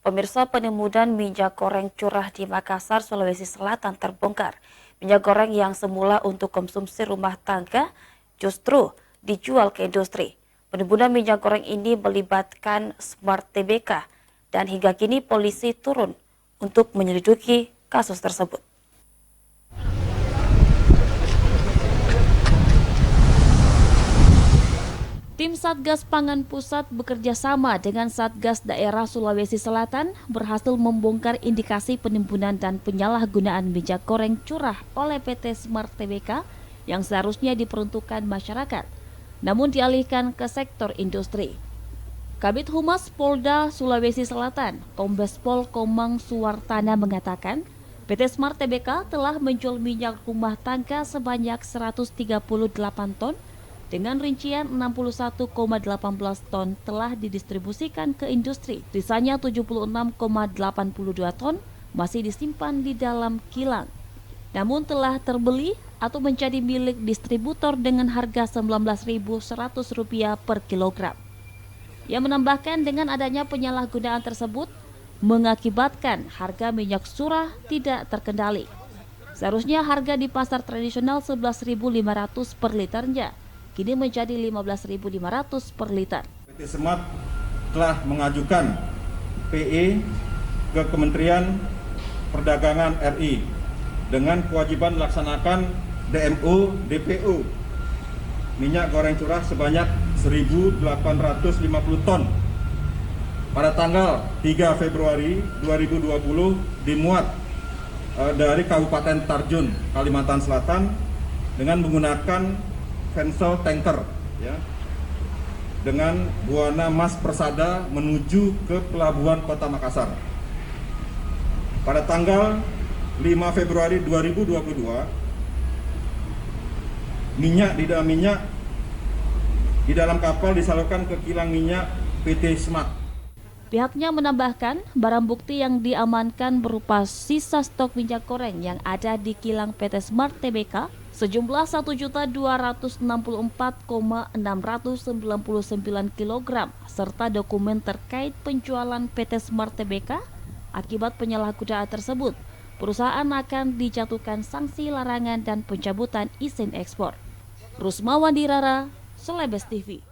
Pemirsa, penimbunan minyak goreng curah di Makassar, Sulawesi Selatan terbongkar. Minyak goreng yang semula untuk konsumsi rumah tangga justru dijual ke industri. Penimbunan minyak goreng ini melibatkan Smart Tbk dan hingga kini polisi turun untuk menyelidiki kasus tersebut. Tim Satgas Pangan Pusat bekerja sama dengan Satgas Daerah Sulawesi Selatan berhasil membongkar indikasi penimbunan dan penyalahgunaan minyak goreng curah oleh PT Smart Tbk yang seharusnya diperuntukkan masyarakat, namun dialihkan ke sektor industri. Kabid Humas Polda Sulawesi Selatan, Kombes Pol Komang Suwartana mengatakan, PT Smart Tbk telah menjual minyak rumah tangga sebanyak 138 ton dengan rincian 61,18 ton telah didistribusikan ke industri. Sisanya 76,82 ton masih disimpan di dalam kilang. Namun telah terbeli atau menjadi milik distributor dengan harga Rp19.100 per kilogram. Ia menambahkan dengan adanya penyalahgunaan tersebut mengakibatkan harga minyak curah tidak terkendali. Seharusnya harga di pasar tradisional Rp11.500 per liternya, kini menjadi Rp15.500 per liter. PT Smart telah mengajukan PE ke Kementerian Perdagangan RI dengan kewajiban melaksanakan DMO DPO minyak goreng curah sebanyak 1.850 ton pada tanggal 3 Februari 2020 dimuat dari Kabupaten Tarjun, Kalimantan Selatan dengan menggunakan Vensel tanker ya, dengan buana Mas Persada menuju ke pelabuhan Kota Makassar. Pada tanggal 5 Februari 2022, minyak di dalam kapal disalurkan ke kilang minyak PT Smart. Pihaknya menambahkan, barang bukti yang diamankan berupa sisa stok minyak goreng yang ada di kilang PT Smart Tbk sejumlah 1.264,699 kg serta dokumen terkait penjualan PT Smart Tbk. Akibat penyalahgunaan tersebut, perusahaan akan dijatuhkan sanksi larangan dan pencabutan izin ekspor. Rusma Wandirara, Celebes TV.